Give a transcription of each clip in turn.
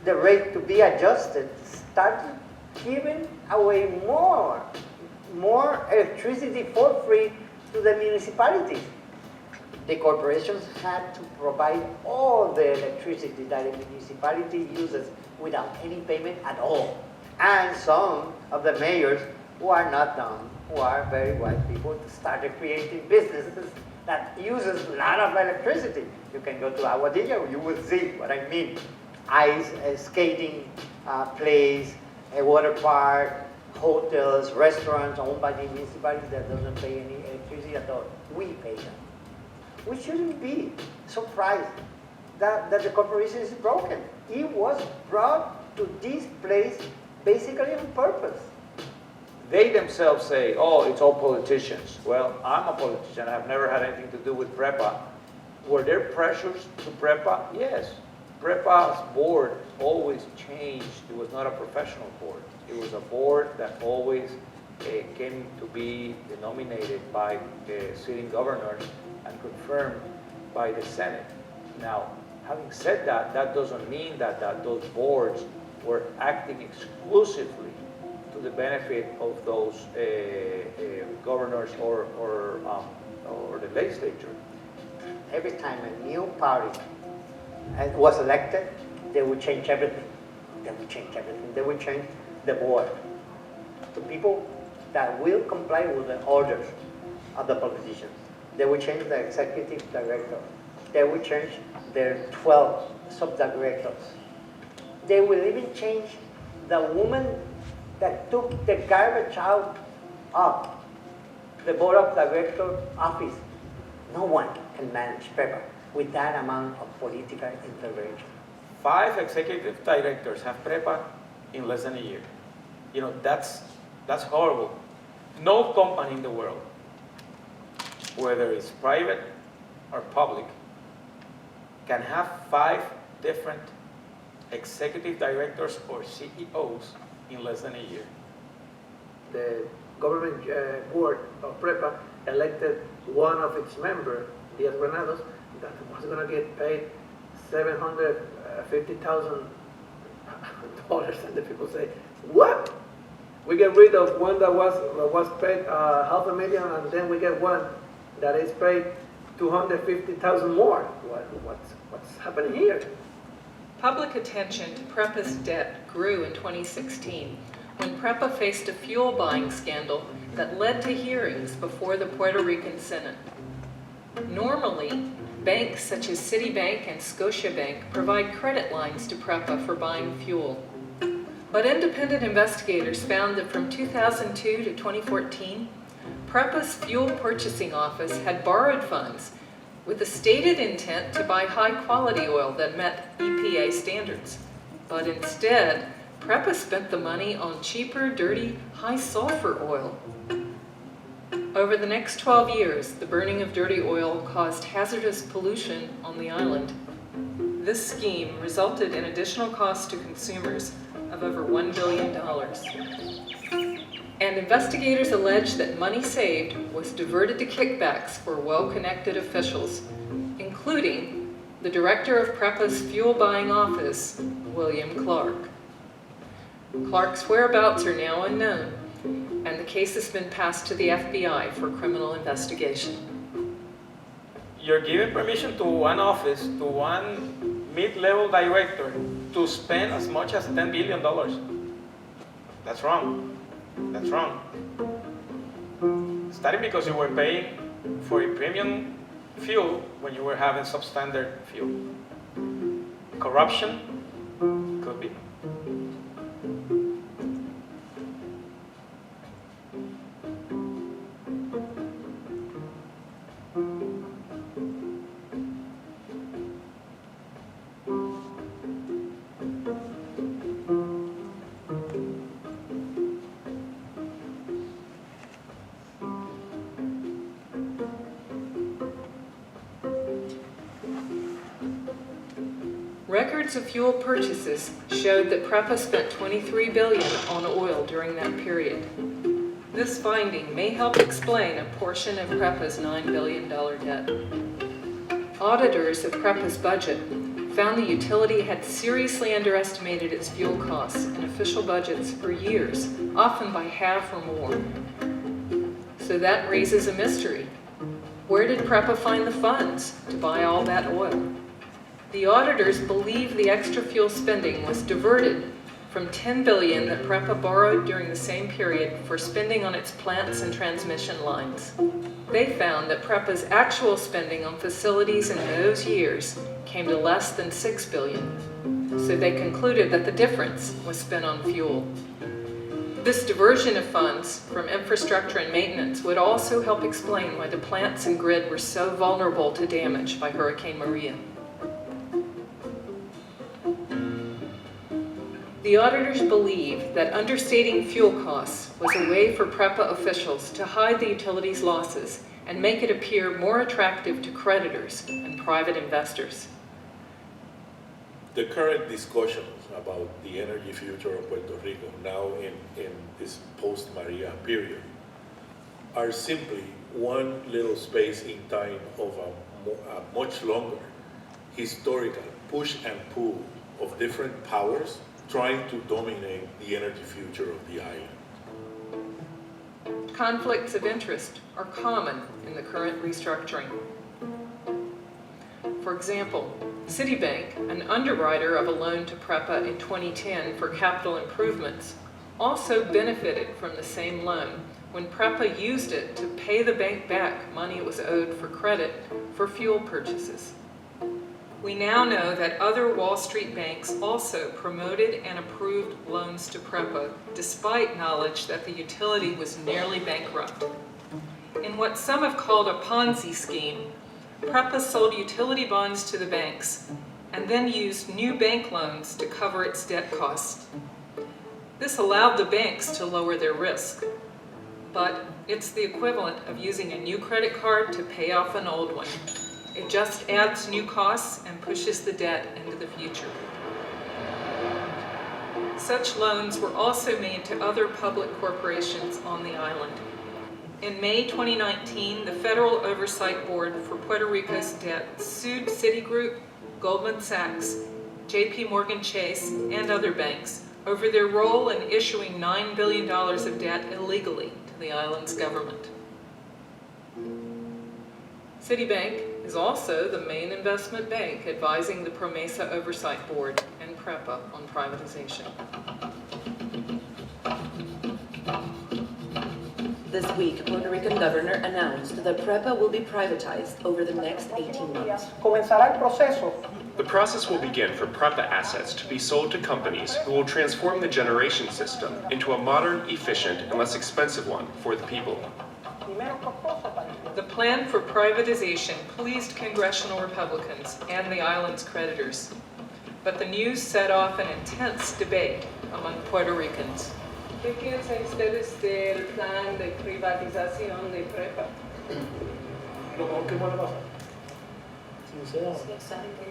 the rate to be adjusted, started giving away more electricity for free to the municipalities. The corporations had to provide all the electricity that the municipality uses without any payment at all. And some of the mayors who are not dumb, who are very wise people, started creating businesses that uses a lot of electricity. You can go to Auditorium, you will see what I mean. Ice skating place, a water park, hotels, restaurants owned by the municipality that doesn't pay any electricity at all. We pay them. We shouldn't be surprised that the corporation is broken. It was brought to this place basically on purpose. They themselves say, oh, it's all politicians. Well, I'm a politician. I've never had anything to do with PREPA. Were there pressures to PREPA? Yes. PREPA's board always changed. It was not a professional board. It was a board that always came to be nominated by the sitting governors and confirmed by the Senate. Now, having said that, that doesn't mean that those boards were acting exclusively to the benefit of those governors or the legislature. Every time a new party was elected, they would change everything. They would change everything. They would change the board to people that will comply with the orders of the politicians. They will change the executive director. They will change their 12 sub-directors. They will even change the woman that took the garbage out of the board of director office. No one can manage PREPA with that amount of political intervention. 5 executive directors have PREPA in less than a year. You know, that's horrible. No company in the world, whether it's private or public, can have 5 different executive directors or CEOs in less than a year. The government board of PREPA elected one of its members, Diaz Granados, that was going to get paid $750,000, and the people say, what? We get rid of one that was paid $500,000, and then we get one that is paid $250,000 more. What's happening here? Public attention to PREPA's debt grew in 2016 when PREPA faced a fuel buying scandal that led to hearings before the Puerto Rican Senate. Normally, banks such as Citibank and Scotiabank provide credit lines to PREPA for buying fuel. But independent investigators found that from 2002 to 2014, PREPA's fuel purchasing office had borrowed funds with the stated intent to buy high-quality oil that met EPA standards. But instead, PREPA spent the money on cheaper, dirty, high-sulfur oil. Over the next 12 years, the burning of dirty oil caused hazardous pollution on the island. This scheme resulted in additional costs to consumers of over $1 billion. And investigators allege that money saved was diverted to kickbacks for well-connected officials, including the director of PREPA's fuel buying office, William Clark. Clark's whereabouts are now unknown, and the case has been passed to the FBI for criminal investigation. You're giving permission to one office, to one mid-level director, to spend as much as $10 billion. That's wrong. That's wrong. Starting because you were paying for a premium fuel when you were having substandard fuel. Corruption? Could be. Records of fuel purchases showed that PREPA spent $23 billion on oil during that period. This finding may help explain a portion of PREPA's $9 billion debt. Auditors of PREPA's budget found the utility had seriously underestimated its fuel costs in official budgets for years, often by half or more. So that raises a mystery. Where did PREPA find the funds to buy all that oil? The auditors believe the extra fuel spending was diverted from $10 billion that PREPA borrowed during the same period for spending on its plants and transmission lines. They found that PREPA's actual spending on facilities in those years came to less than $6 billion, so they concluded that the difference was spent on fuel. This diversion of funds from infrastructure and maintenance would also help explain why the plants and grid were so vulnerable to damage by Hurricane Maria. The auditors believe that understating fuel costs was a way for PREPA officials to hide the utility's losses and make it appear more attractive to creditors and private investors. The current discussions about the energy future of Puerto Rico now in this post-Maria period are simply one little space in time of a much longer historical push and pull of different powers trying to dominate the energy future of the island. Conflicts of interest are common in the current restructuring. For example, Citibank, an underwriter of a loan to PREPA in 2010 for capital improvements, also benefited from the same loan when PREPA used it to pay the bank back money it was owed for credit for fuel purchases. We now know that other Wall Street banks also promoted and approved loans to PREPA despite knowledge that the utility was nearly bankrupt. In what some have called a Ponzi scheme, PREPA sold utility bonds to the banks and then used new bank loans to cover its debt costs. This allowed the banks to lower their risk, but it's the equivalent of using a new credit card to pay off an old one. It just adds new costs and pushes the debt into the future. Such loans were also made to other public corporations on the island. In May 2019, the Federal Oversight Board for Puerto Rico's debt sued Citigroup, Goldman Sachs, JP Morgan Chase, and other banks over their role in issuing $9 billion of debt illegally to the island's government. Citibank is also the main investment bank advising the PROMESA Oversight Board and PREPA on privatization. This week, Puerto Rican governor announced that PREPA will be privatized over the next 18 months. Comenzará el proceso. The process will begin for PREPA assets to be sold to companies who will transform the generation system into a modern, efficient, and less expensive one for the people. The plan for privatization pleased congressional Republicans and the island's creditors, but the news set off an intense debate among Puerto Ricans. ¿Qué piensan ustedes del plan de privatización de PREPA? Lo mejor que puede pasar. Sinceramente.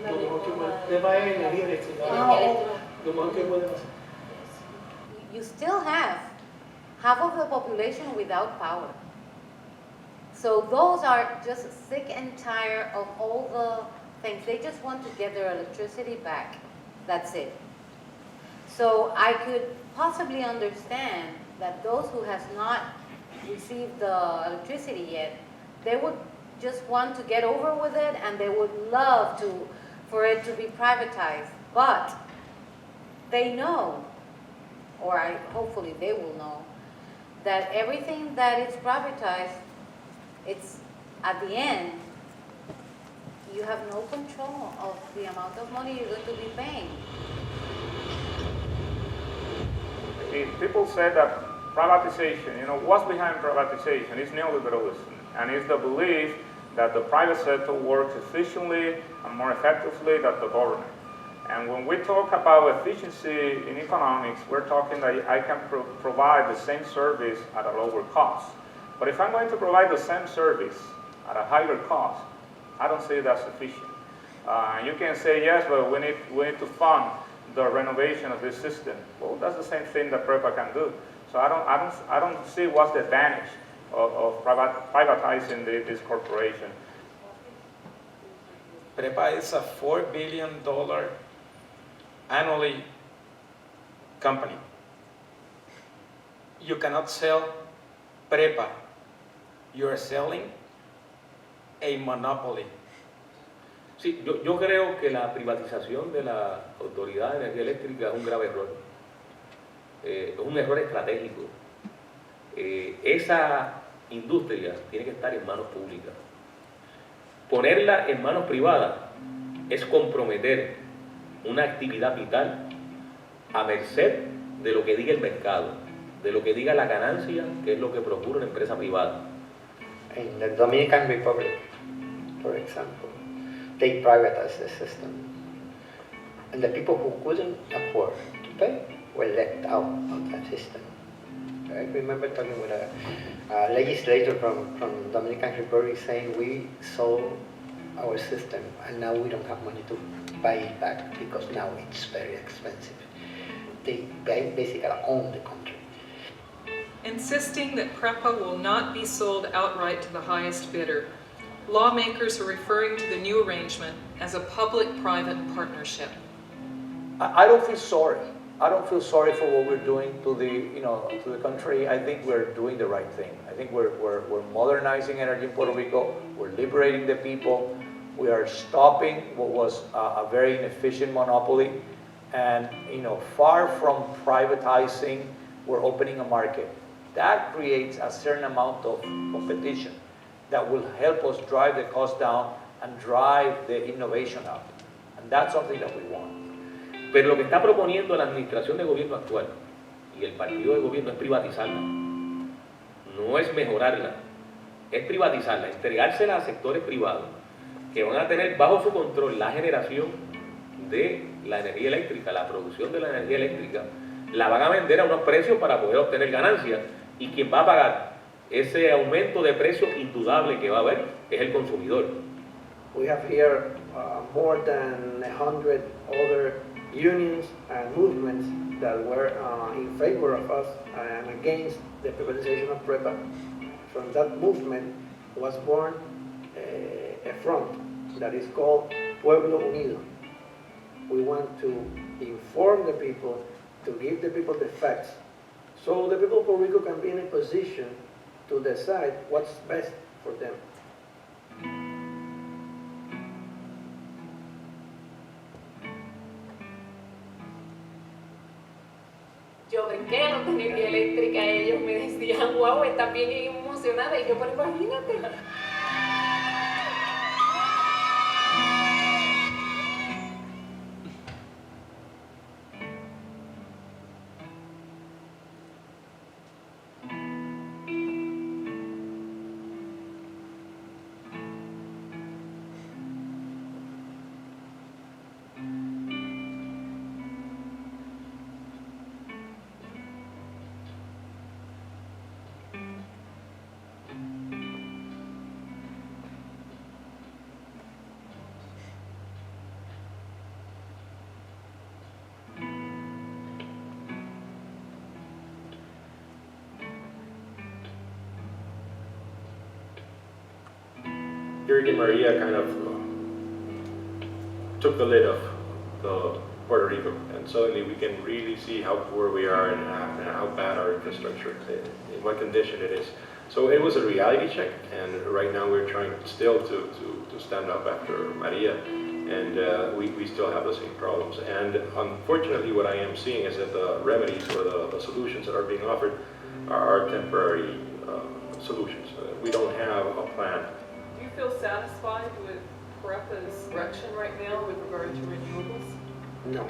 Lo mejor que puede. Tema es energía eléctrica. Lo mejor que puede pasar. You still have half of the population without power. So those are just sick and tired of all the things. They just want to get their electricity back. That's it. So I could possibly understand that those who has not received the electricity yet, they would just want to get over with it and they would love for it to be privatized. But they know, or hopefully they will know, that everything that is privatized, it's at the end, you have no control of the amount of money you're going to be paying. People say that privatization, what's behind privatization is neoliberalism, and it's the belief that the private sector works efficiently and more effectively than the government. And when we talk about efficiency in economics, we're talking that I can provide the same service at a lower cost. But if I'm going to provide the same service at a higher cost, I don't see that sufficient. You can say, yes, but we need to fund the renovation of this system. Well, that's the same thing that PREPA can do. So I don't see what's the advantage of privatizing this corporation. PREPA is a $4 billion annually company. You cannot sell PREPA. You are selling a monopoly. Sí, yo creo que la privatización de la Autoridad de Energía Eléctrica es un grave error. Es un error estratégico. Esa industria tiene que estar en manos públicas. Ponerla en manos privadas es comprometer una actividad vital a merced de lo que diga el mercado, de lo que diga la ganancia, que es lo que procura una empresa privada. In the Dominican Republic, for example, they privatized the system. And the people who couldn't afford to pay were left out of that system. I remember talking with a legislator from Dominican Republic saying we sold our system and now we don't have money to buy it back because now it's very expensive. They basically own the country. Insisting that PREPA will not be sold outright to the highest bidder, lawmakers are referring to the new arrangement as a public-private partnership. I don't feel sorry. I don't feel sorry for what we're doing to the country. I think we're doing the right thing. I think we're modernizing energy in Puerto Rico. We're liberating the people. We are stopping what was a very inefficient monopoly. And far from privatizing, we're opening a market. That creates a certain amount of competition that will help us drive the cost down and drive the innovation up. And that's something that we want. Pero lo que está proponiendo la administración de gobierno actual y el partido de gobierno es privatizarla. No es mejorarla, es privatizarla, entregársela a sectores privados que van a tener bajo su control la generación de la energía eléctrica, la producción de la energía eléctrica, la van a vender a unos precios para poder obtener ganancias y quien va a pagar ese aumento de precio indudable que va a haber es el consumidor. We have here more than 100 other unions and movements that were in favor of us and against the privatization of PREPA. From that movement was born a front that is called Pueblo Unido. We want to inform the people, to give the people the facts, so the people of Puerto Rico can be in a position to decide what's best for them. Yo brinqué a la energía eléctrica, ellos me decían, wow, estás bien emocionada, y yo, pero imagínate. Hurricane Maria kind of took the lid off the Puerto Rico, and suddenly we can really see how poor we are and how bad our infrastructure is, in what condition it is. So it was a reality check, and right now we're trying still to stand up after Maria, and we still have the same problems. And unfortunately, what I am seeing is that the remedies or the solutions that are being offered are temporary solutions. We don't have a plan. Do you feel satisfied with PREPA's direction right now with regard to renewables? No.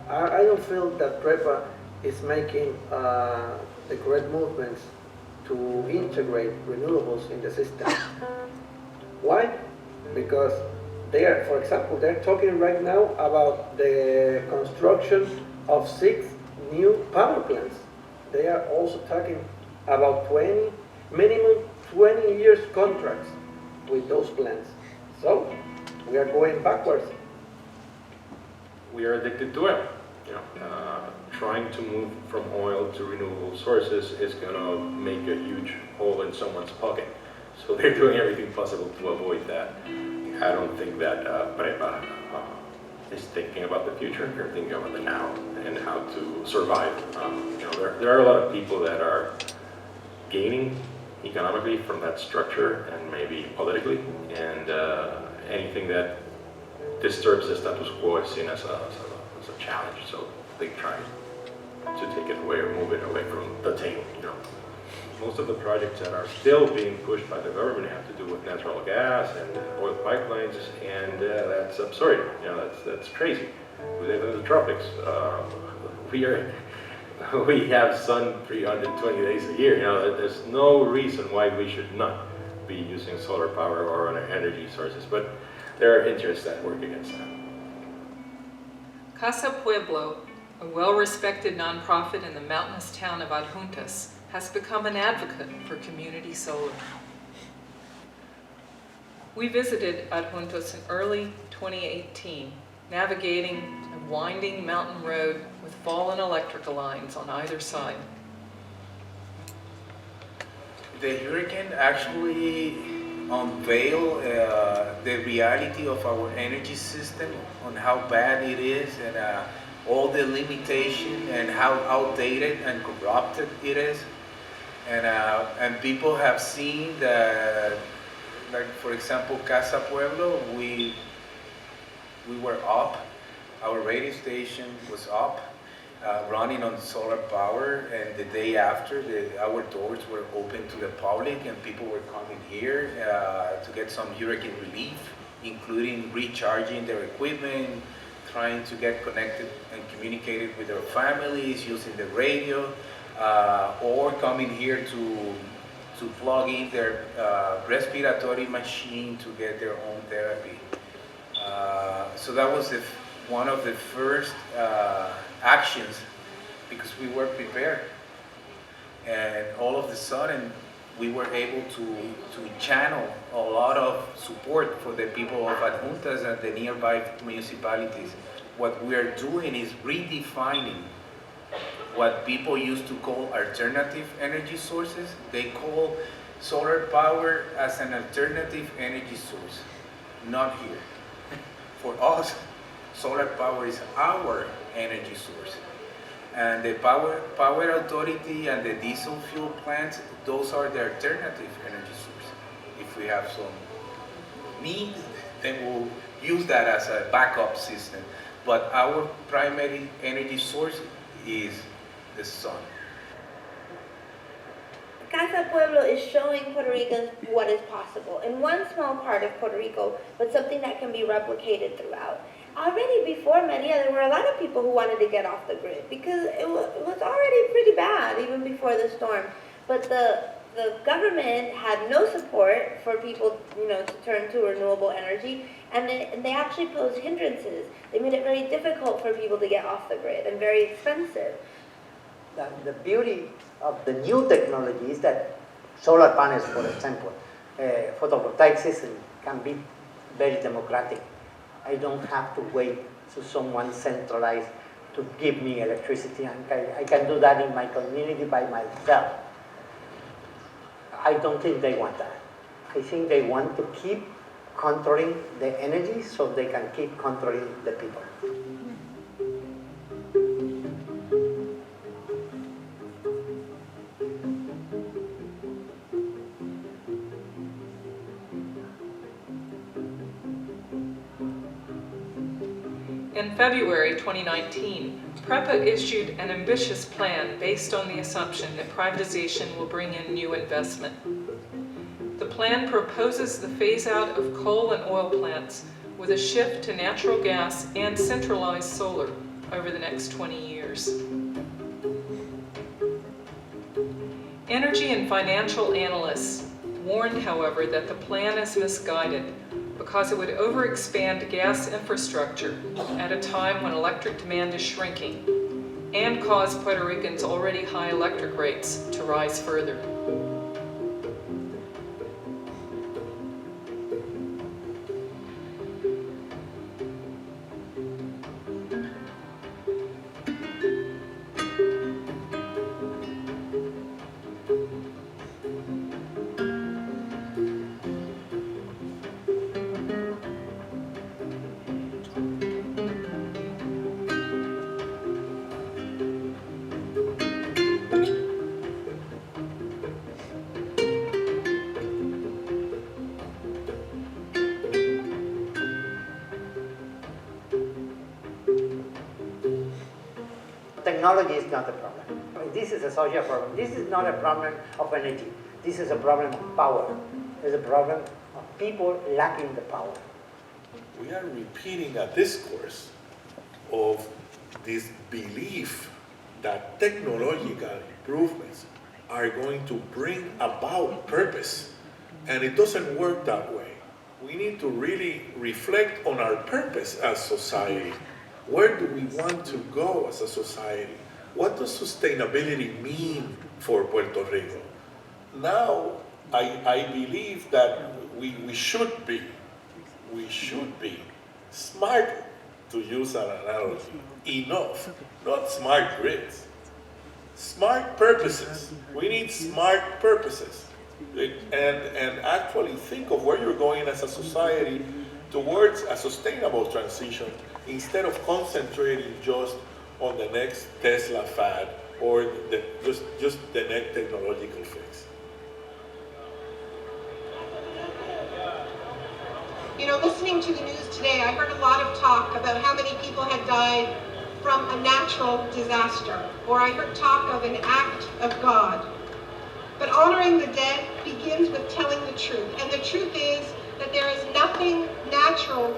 I don't feel that PREPA is making the correct movements to integrate renewables in the system. Why? Because they are, for example, they're talking right now about the construction of 6 new power plants. They are also talking about minimum 20 years contracts with those plants. So we are going backwards. We are addicted to it. Trying to move from oil to renewable sources is going to make a huge hole in someone's pocket. So they're doing everything possible to avoid that. I don't think that Prepa is thinking about the future. They're thinking about the now and how to survive. There are a lot of people that are gaining economically from that structure and maybe politically, and anything that disturbs the status quo is seen as a challenge. So they try to take it away or move it away from the table. Most of the projects that are still being pushed by the government have to do with natural gas and oil pipelines, and that's absurd. That's crazy. We live in the tropics. We have sun 320 days a year. There's no reason why we should not be using solar power or other energy sources, but there are interests that work against that. Casa Pueblo, a well-respected nonprofit in the mountainous town of Adjunct, has become an advocate for community solar. We visited Adjunct in early 2018, navigating a winding mountain road with fallen electrical lines on either side. The hurricane actually unveiled the reality of our energy system, on how bad it is, and all the limitation and how outdated and corrupted it is. And people have seen that, like for example, Casa Pueblo, we were up, our radio station was up, running on solar power, and the day after, our doors were open to the public, and people were coming here to get some hurricane relief, including recharging their equipment, trying to get connected and communicated with their families using the radio, or coming here to plug in their respiratory machine to get their own therapy. So that was one of the first actions, because we were prepared. And all of a sudden, we were able to channel a lot of support for the people of Adjuntas and the nearby municipalities. What we are doing is redefining what people used to call alternative energy sources. They call solar power as an alternative energy source, not here. For us, solar power is our energy source. And the power authority and the diesel fuel plants, those are the alternative energy source. If we have some need, then we'll use that as a backup system. But our primary energy source is the sun. Casa Pueblo is showing Puerto Ricans what is possible in one small part of Puerto Rico, but something that can be replicated throughout. Already before Maria, there were a lot of people who wanted to get off the grid because it was already pretty bad even before the storm. But the government had no support for people, to turn to renewable energy, and they actually posed hindrances. They made it very difficult for people to get off the grid and very expensive. The beauty of the new technology is that solar panels, for example, photovoltaic system can be very democratic. I don't have to wait to someone centralized to give me electricity, and I can do that in my community by myself. I don't think they want that. I think they want to keep controlling the energy so they can keep controlling the people. In February 2019, PREPA issued an ambitious plan based on the assumption that privatization will bring in new investment. The plan proposes the phase-out of coal and oil plants with a shift to natural gas and centralized solar over the next 20 years. Energy and financial analysts warned, however, that the plan is misguided because it would overexpand gas infrastructure at a time when electric demand is shrinking and cause Puerto Ricans' already high electric rates to rise further. technology is not the problem. This is a social problem. This is not a problem of energy. This is a problem of power. It's a problem of people lacking the power. We are repeating a discourse of this belief that technological improvements are going to bring about purpose. And it doesn't work that way. We need to really reflect on our purpose as society. Where do we want to go as a society? What does sustainability mean for Puerto Rico? Now, I believe that we should be smart, to use an analogy, enough, not smart grids. Smart purposes. We need smart purposes. And actually think of where you're going as a society towards a sustainable transition instead of concentrating just on the next Tesla fad or just the next technological fix. You know, listening to the news today, I heard a lot of talk about how many people had died from a natural disaster, or I heard talk of an act of God. But honoring the dead begins with telling the truth, and the truth is that there is nothing natural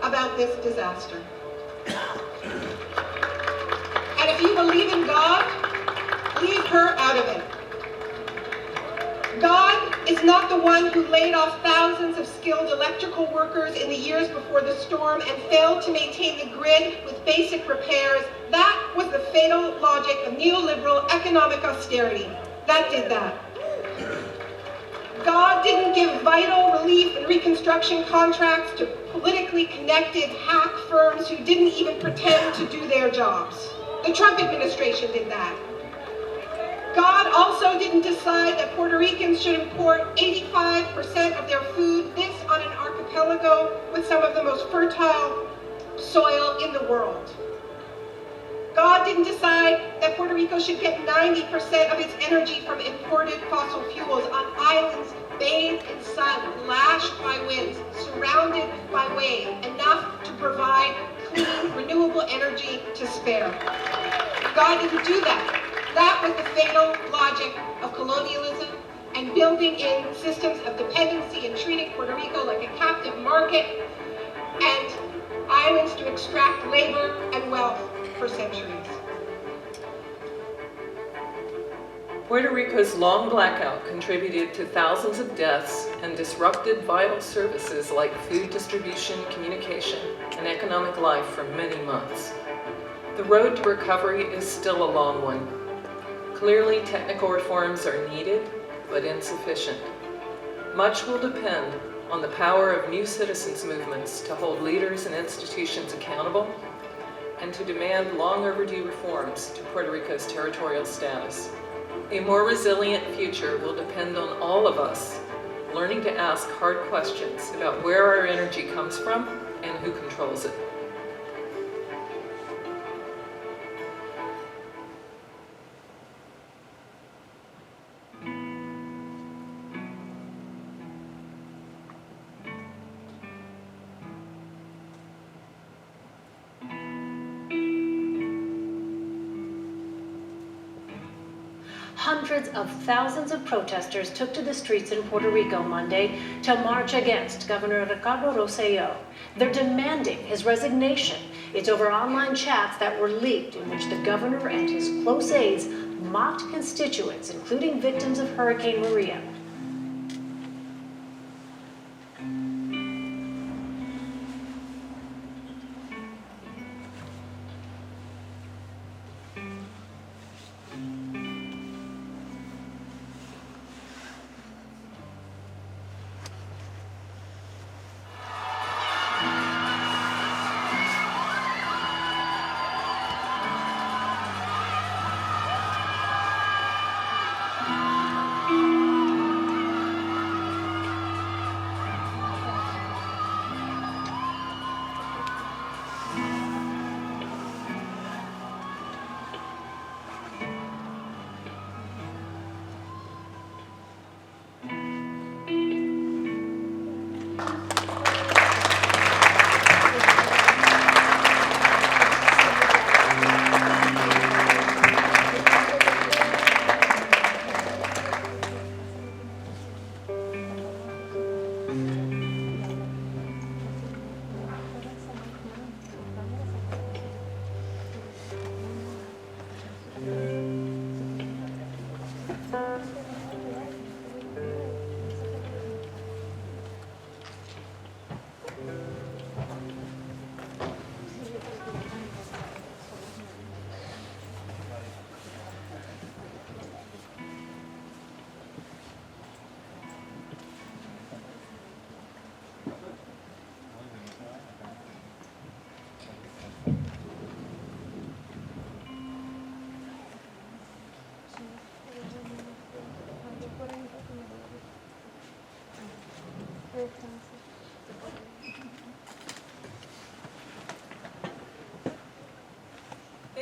about this disaster. And if you believe in God, leave her out of it. God is not the one who laid off thousands of skilled electrical workers in the years before the storm and failed to maintain the grid with basic repairs. That was the fatal logic of neoliberal economic austerity. That did that. God didn't give vital relief and reconstruction contracts to politically connected hack firms who didn't even pretend to do their jobs. The Trump administration did that. God also didn't decide that Puerto Ricans should import 85% of their food, this on an archipelago with some of the most fertile soil in the world. God didn't decide that Puerto Rico should get 90% of its energy from imported fossil fuels on islands bathed in sun, lashed by winds, surrounded by waves, enough to provide clean, renewable energy to spare. God didn't do that. That was the fatal logic of colonialism and building in systems of dependency and treating Puerto Rico like a captive market and islands to extract labor and wealth for centuries. Puerto Rico's long blackout contributed to thousands of deaths and disrupted vital services like food distribution, communication, and economic life for many months. The road to recovery is still a long one. Clearly, technical reforms are needed, but insufficient. Much will depend on the power of new citizens' movements to hold leaders and institutions accountable and to demand long overdue reforms to Puerto Rico's territorial status. A more resilient future will depend on all of us learning to ask hard questions about where our energy comes from and who controls it. Hundreds of thousands of protesters took to the streets in Puerto Rico Monday to march against Governor Ricardo Rosselló. They're demanding his resignation. It's over online chats that were leaked in which the governor and his close aides mocked constituents, including victims of Hurricane Maria.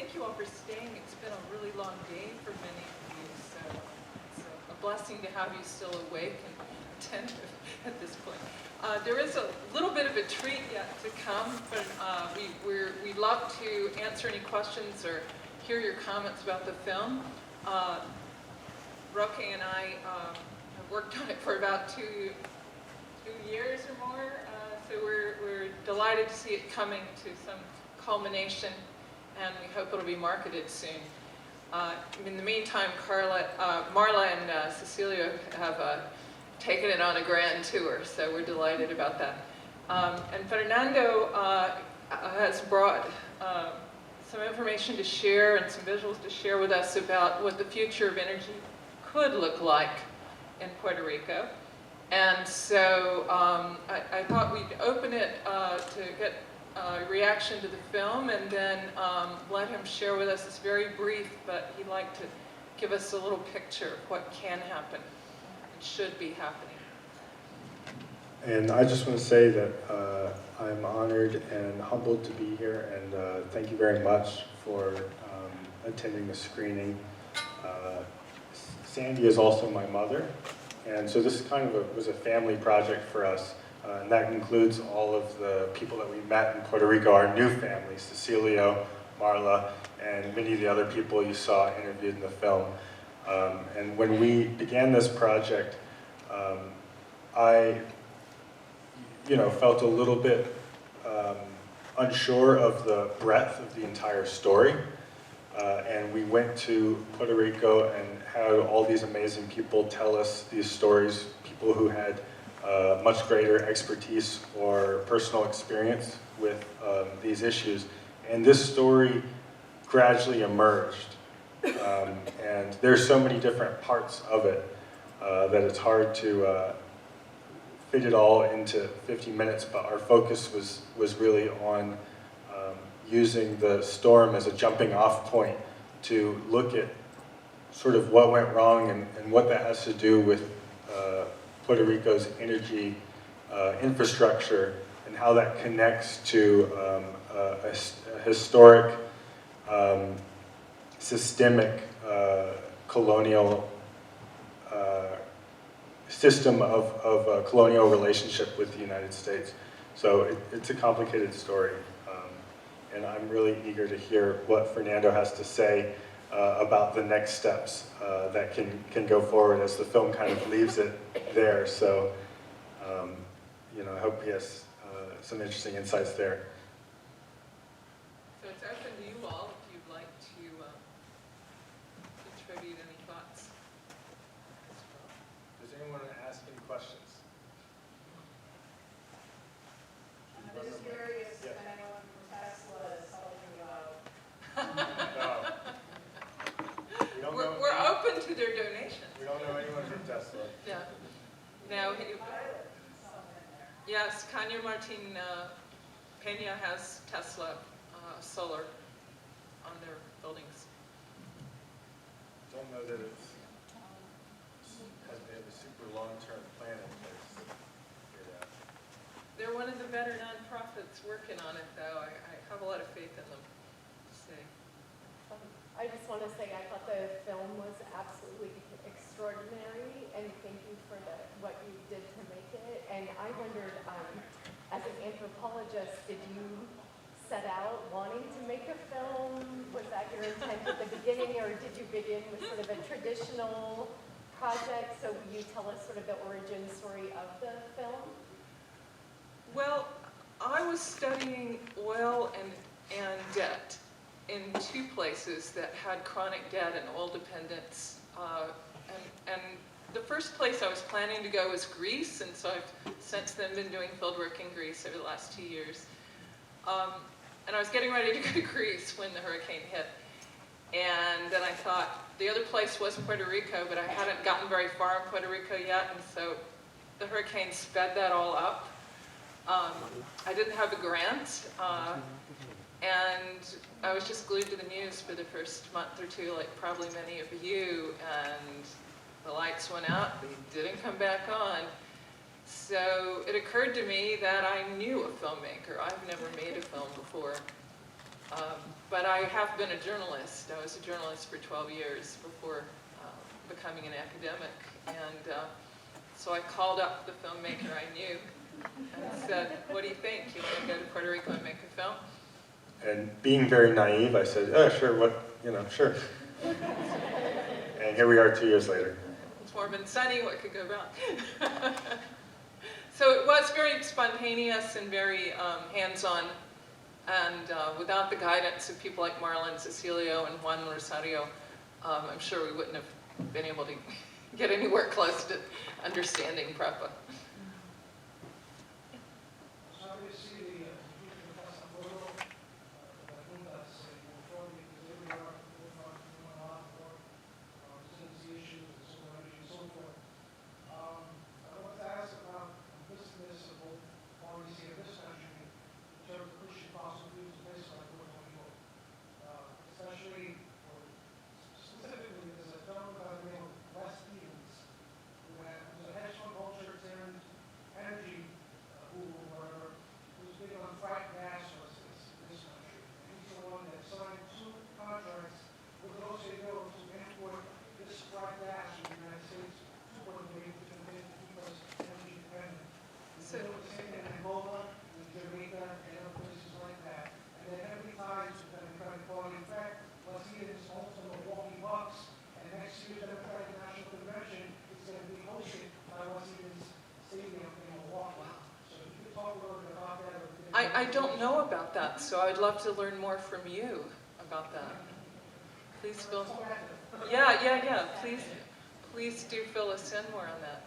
thank you all for staying. It's been a really long day for many of you, so it's a blessing to have you still awake and attentive at this point. There is a little bit of a treat yet to come, but we'd love to answer any questions or hear your comments about the film. Roque and I have worked on it for about two years or more, so we're delighted to see it coming to some culmination, and we hope it'll be marketed soon. In the meantime, Marla and Cecilia have taken it on a grand tour, so we're delighted about that. And Fernando has brought some information to share and some visuals to share with us about what the future of energy could look like in Puerto Rico. And so I thought we'd open it to get a reaction to the film, and then let him share with us. It's very brief, but he'd like to give us a little picture of what can happen and should be happening. And I just want to say that I'm honored and humbled to be here, and thank you very much for attending the screening. Sandy is also my mother, and so this kind of was a family project for us, and that includes all of the people that we met in Puerto Rico, our new family, Cecilio, Marla, and many of the other people you saw interviewed in the film. And when we began this project, I felt a little bit unsure of the breadth of the entire story. And we went to Puerto Rico and had all these amazing people tell us these stories, people who had much greater expertise or personal experience with these issues. And this story gradually emerged. And there's so many different parts of it that it's hard to fit it all into 50 minutes, but our focus was really on using the storm as a jumping off point to look at sort of what went wrong and what that has to do with Puerto Rico's energy infrastructure and how that connects to a historic, systemic, colonial system of a colonial relationship with the United States. So it's a complicated story. And I'm really eager to hear what Fernando has to say about the next steps that can go forward as the film kind of leaves it there. So, I hope he has some interesting insights there. So it's open to you all if you'd like to contribute any thoughts. Does anyone want to ask any questions? I'm just curious, if anyone from Tesla is helping you out. No. We're open to their donations. We don't know anyone from Tesla. Yeah. No. Yes, Kanya Martin Peña has Tesla solar on their buildings. Don't know that it's has been a super long-term plan in place for that. They're one of the better nonprofits working on it, though. I have a lot of faith in them. I just want to say I thought the film was absolutely extraordinary, and thank you for what you did to make it. And I wondered, as an anthropologist, did you set out wanting to make a film? Was that your intent at the beginning, or did you begin with sort of a traditional project? So will you tell us sort of the origin story of the film? Well, I was studying oil and debt in two places that had chronic debt and oil dependence. And the first place I was planning to go was Greece, and so I've since then been doing fieldwork in Greece over the last 2 years. And I was getting ready to go to Greece when the hurricane hit. And then I thought, the other place was Puerto Rico, but I hadn't gotten very far in Puerto Rico yet, and so the hurricane sped that all up. I didn't have a grant, and I was just glued to the news for the first month or two, like probably many of you, and the lights went out, they didn't come back on. So it occurred to me that I knew a filmmaker. I've never made a film before. But I have been a journalist. I was a journalist for 12 years before becoming an academic. And so I called up the filmmaker I knew and said, what do you think? You want to go to Puerto Rico and make a film? And being very naive, I said, oh, sure, sure. And here we are 2 years later. It's warm and sunny, what could go wrong? So it was very spontaneous and very hands-on. And without the guidance of people like Marlon Cecilio and Juan Rosario, I'm sure we wouldn't have been able to get anywhere close to understanding PREPA. I don't know about that, so I'd love to learn more from you about that. Please fill. Yeah. Please do fill us in more on that.